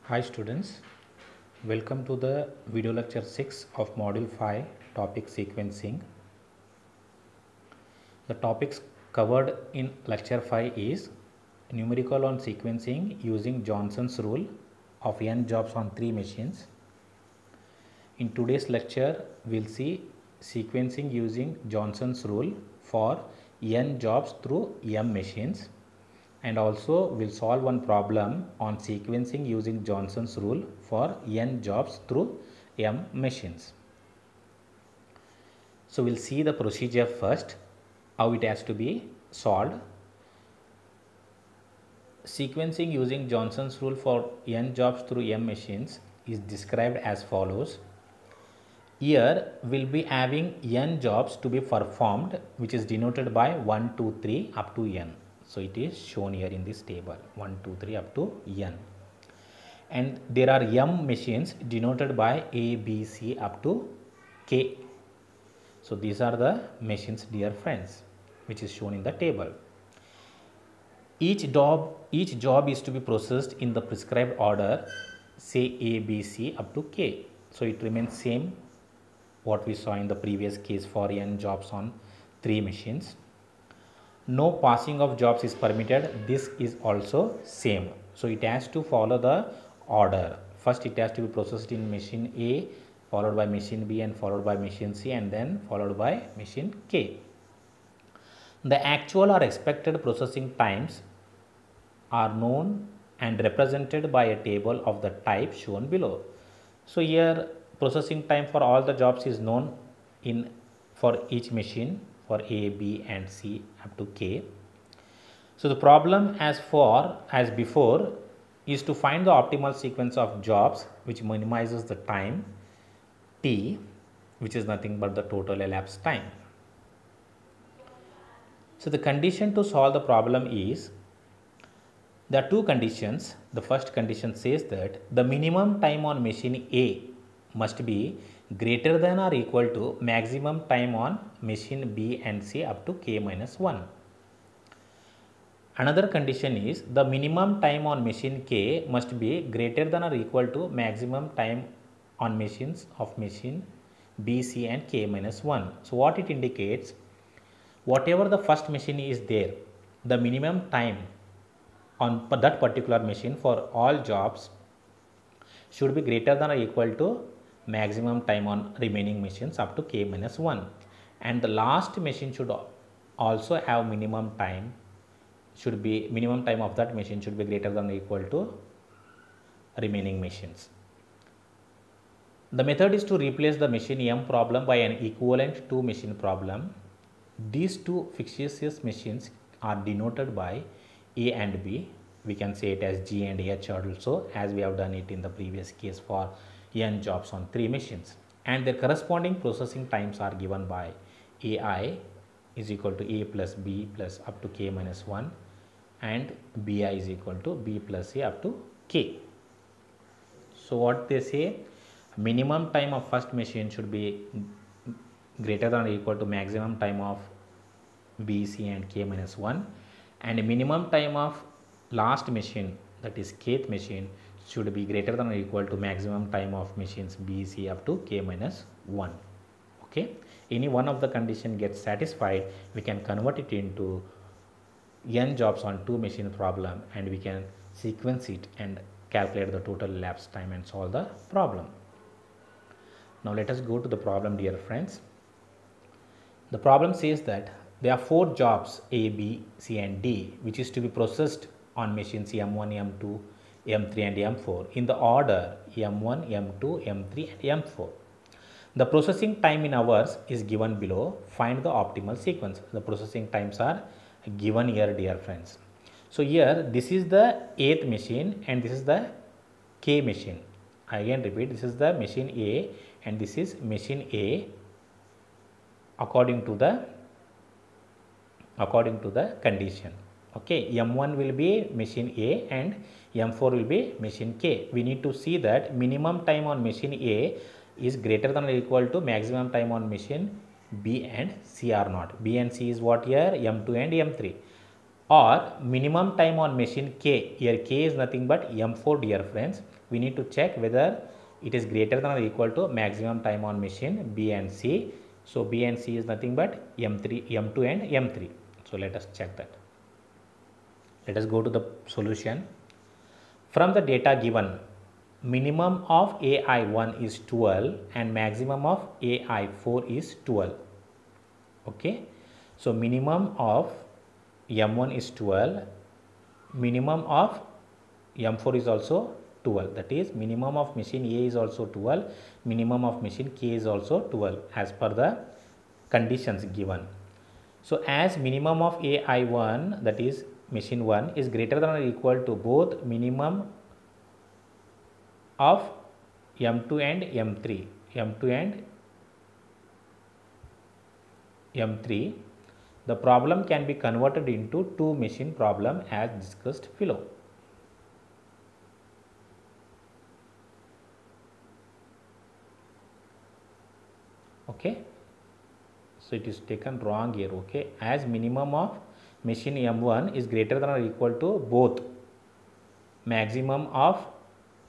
Hi students, welcome to the video lecture 6 of module 5 topic sequencing. The topics covered in lecture 5 is numerical on sequencing using Johnson's rule of n jobs on 3 machines. In today's lecture, we'll see sequencing using Johnson's rule for n jobs through m machines. And also we'll solve one problem on sequencing using Johnson's rule for n jobs through m machines. So we'll see the procedure first, how it has to be solved. Sequencing using Johnson's rule for n jobs through m machines is described as follows. Here we'll be having n jobs to be performed, which is denoted by 1, 2, 3 up to n. So it is shown here in this table 1, 2, 3 up to n. And there are m machines denoted by A, B, C up to K. So these are the machines, dear friends, which is shown in the table. Each job is to be processed in the prescribed order, say A, B, C up to K. So it remains same what we saw in the previous case for n jobs on 3 machines. No passing of jobs is permitted. This is also same. So it has to follow the order. First it has to be processed in machine A, followed by machine B, and followed by machine C, and then followed by machine K. The actual or expected processing times are known and represented by a table of the type shown below. So here processing time for all the jobs is known for each machine for A, B and C up to K. So the problem as before is to find the optimal sequence of jobs which minimizes the time T, which is nothing but the total elapsed time. So the condition to solve the problem is, there are two conditions. The first condition says that the minimum time on machine A must be greater than or equal to maximum time on machine B and C up to K minus 1. Another condition is the minimum time on machine K must be greater than or equal to maximum time on machines of machine B, C and K minus 1. So what it indicates, whatever the first machine is there, the minimum time on that particular machine for all jobs should be greater than or equal to maximum time on remaining machines up to K minus 1, and the last machine should also have minimum time of that machine should be greater than or equal to remaining machines. The method is to replace the machine M problem by an equivalent 2 machine problem. These two fictitious machines are denoted by A and B. We can say it as G and H also, as we have done it in the previous case for n jobs on 3 machines, and their corresponding processing times are given by AI is equal to A plus B plus up to K minus 1 and BI is equal to B plus A up to K. So what they say, minimum time of first machine should be greater than or equal to maximum time of B, C and K minus 1, and minimum time of last machine, that is kth machine, should be greater than or equal to maximum time of machines B, C up to K minus 1. Okay, any one of the condition gets satisfied, we can convert it into n jobs on 2 machine problem, and we can sequence it and calculate the total elapsed time and solve the problem. Now let us go to the problem, dear friends. The problem says that there are 4 jobs A, B, C and D which is to be processed on machines M1, M2, M3 and M4 in the order M1, M2, M3 and M4. The processing time in hours is given below. Find the optimal sequence. The processing times are given here, dear friends. So here this is the 8th machine and this is the K machine. I again repeat, this is the machine A and this is machine A according to the condition. Okay, M1 will be machine A and M4 will be machine K. We need to see that minimum time on machine A is greater than or equal to maximum time on machine B and C or not. B and C is what here? M2 and M3. or minimum time on machine K. Here K is nothing but M4, dear friends. We need to check whether it is greater than or equal to maximum time on machine B and C. So B and C is nothing but M3, M2 and M3. So let us check that. Let us go to the solution. From the data given, minimum of AI1 is 12 and maximum of AI4 is 12. Okay. So minimum of M1 is 12, minimum of M4 is also 12. That is, minimum of machine A is also 12, minimum of machine K is also 12 as per the conditions given. So as minimum of AI1, that is machine 1, is greater than or equal to both minimum of M2 and M3, the problem can be converted into two machine problem as discussed below. Okay, so it is taken wrong here. Okay, as minimum of machine M1 is greater than or equal to both maximum of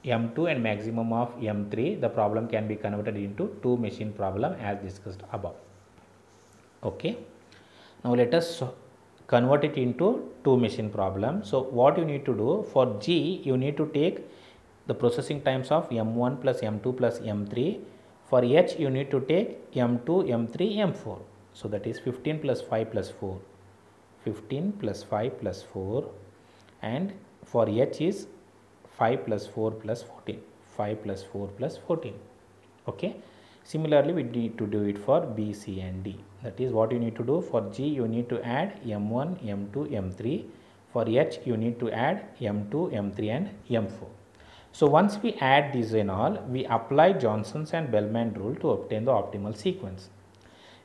M2 and maximum of M3, the problem can be converted into two machine problem as discussed above. Okay, now let us convert it into two machine problem. So what you need to do for G, you need to take the processing times of M1 plus M2 plus M3. For H, you need to take M2, M3, M4. So that is 15 plus 5 plus 4, 15 plus 5 plus 4, and for H is 5 plus 4 plus 14, 5 plus 4 plus 14. Okay. Similarly, we need to do it for B, C and D. That is what you need to do. For G, you need to add M1, M2, M3. For H, you need to add M2, M3 and M4. So once we add these and all, we apply Johnson's and Bellman rule to obtain the optimal sequence.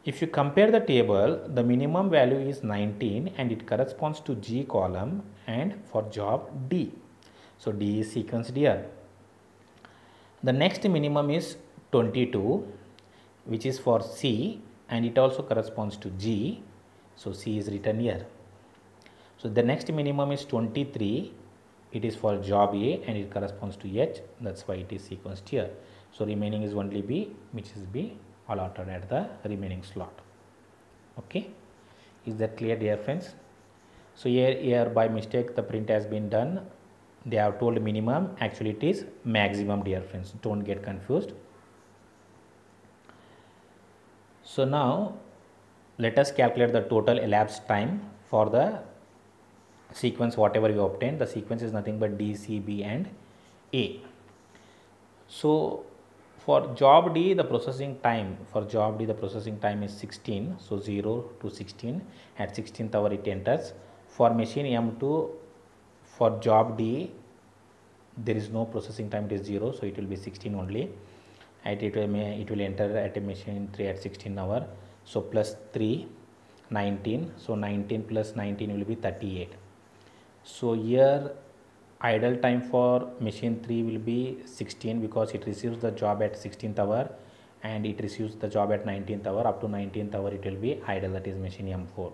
If you compare the table, the minimum value is 19 and it corresponds to G column and for job D. So D is sequenced here. The next minimum is 22, which is for C, and it also corresponds to G. So C is written here. So the next minimum is 23. It is for job A and it corresponds to H. That's why it is sequenced here. So remaining is only B, which is B allotted at the remaining slot. Okay. Is that clear, dear friends? So here by mistake the print has been done. They have told minimum, actually it is maximum, dear friends. Don't get confused. So now let us calculate the total elapsed time for the sequence whatever you obtain. The sequence is nothing but D, C, B and A. So for job D, the processing time is 16. So 0 to 16. At 16th hour it enters. For machine M2, for job D, there is no processing time, it is 0. So it will be 16 only. And it will enter at a machine 3 at 16 hour. So plus 3, 19. So 19 plus 19 will be 38. So here idle time for machine 3 will be 16 because it receives the job at 16th hour and it receives the job at 19th hour. Up to 19th hour it will be idle, that is machine M4.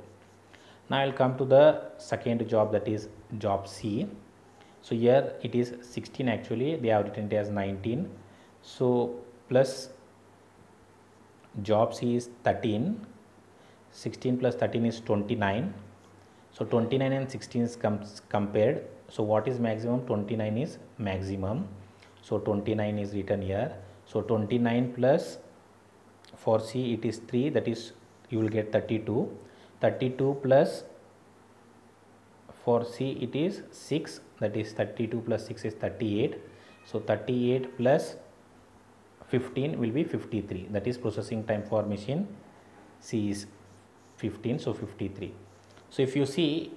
Now I will come to the second job, that is job C. So here it is 16, actually they have written it as 19. So plus job C is 13. 16 plus 13 is 29. So 29 and 16 is compared. So what is maximum? 29 is maximum. So 29 is written here. So 29 plus for C it is 3, that is you will get 32. 32 plus for C it is 6, that is 32 plus 6 is 38. So 38 plus 15 will be 53, that is processing time for machine C is 15, so 53. So if you see,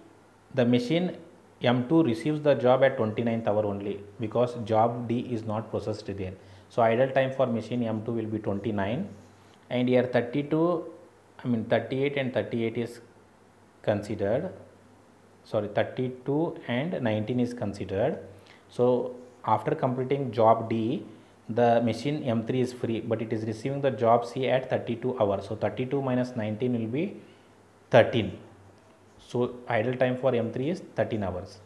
the machine M2 receives the job at 29th hour only because job D is not processed there. So idle time for machine M2 will be 29, and here 38 and 38 is considered. Sorry, 32 and 19 is considered. So after completing job D, the machine M3 is free, but it is receiving the job C at 32 hours. So 32 minus 19 will be 13. So idle time for M3 is 13 hours.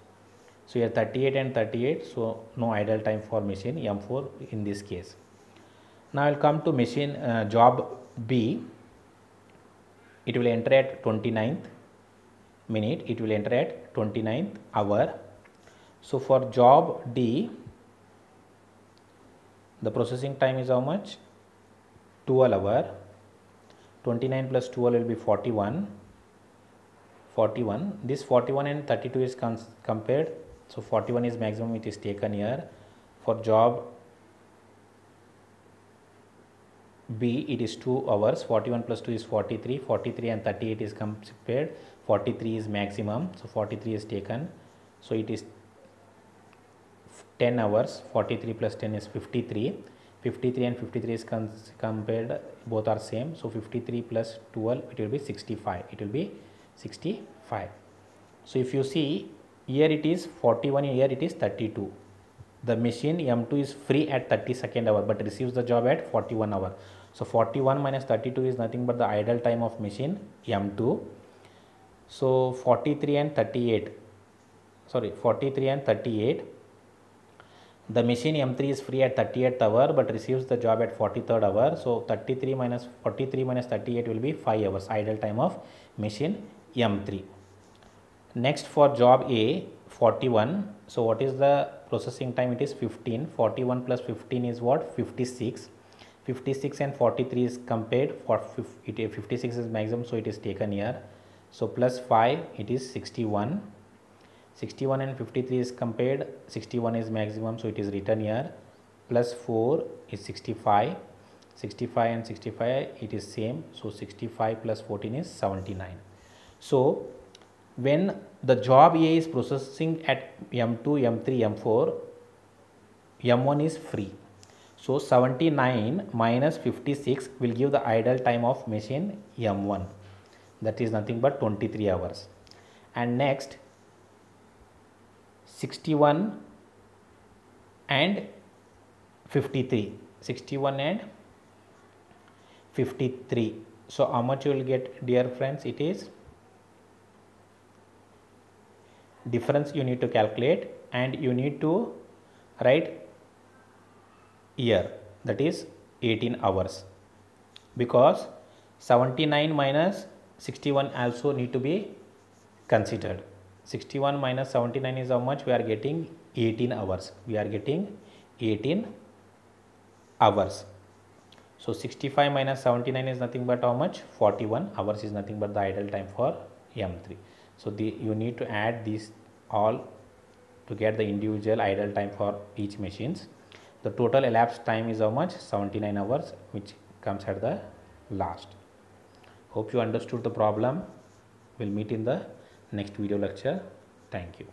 So here 38 and 38, so no idle time for machine M4 in this case. Now I will come to machine job B. It will enter at 29th minute, it will enter at 29th hour. So for job D, the processing time is how much? 12 hour. 29 plus 12 will be 41. This 41 and 32 is compared. So 41 is maximum, it is taken here. For job B, it is 2 hours. 41 plus 2 is 43. 43 and 38 is compared. 43 is maximum, so 43 is taken. So it is 10 hours. 43 plus 10 is 53. 53 and 53 is compared, both are same. So 53 plus 12, it will be 65. It will be 65. So if you see, here it is 41, here it is 32. The machine M2 is free at 32nd hour but receives the job at 41 hour. So 41 minus 32 is nothing but the idle time of machine M2. So 43 and 38, the machine M3 is free at 38th hour but receives the job at 43rd hour. So 43 minus 38 will be 5 hours idle time of machine M3. Next for job A, 41. So what is the processing time? It is 15. 41 plus 15 is what? 56. 56 and 43 is compared. For 56 is maximum, so it is taken here. So plus 5, it is 61. 61 and 53 is compared. 61 is maximum, so it is written here. Plus 4 is 65. 65 and 65, it is same. So 65 plus 14 is 79. So when the job A is processing at M2, M3, M4, M1 is free. So 79 minus 56 will give the idle time of machine M1. That is nothing but 23 hours. And next 61 and 53. 61 and 53. So how much you will get, dear friends? It is difference you need to calculate and you need to write year, that is 18 hours, because 79 minus 61 also need to be considered. 61 minus 79 is how much? We are getting 18 hours. We are getting 18 hours. So 65 minus 79 is nothing but how much? 41 hours is nothing but the idle time for M3. So you need to add these all to get the individual idle time for each machines. The total elapsed time is how much? 79 hours, which comes at the last. Hope you understood the problem. We'll meet in the next video lecture. Thank you.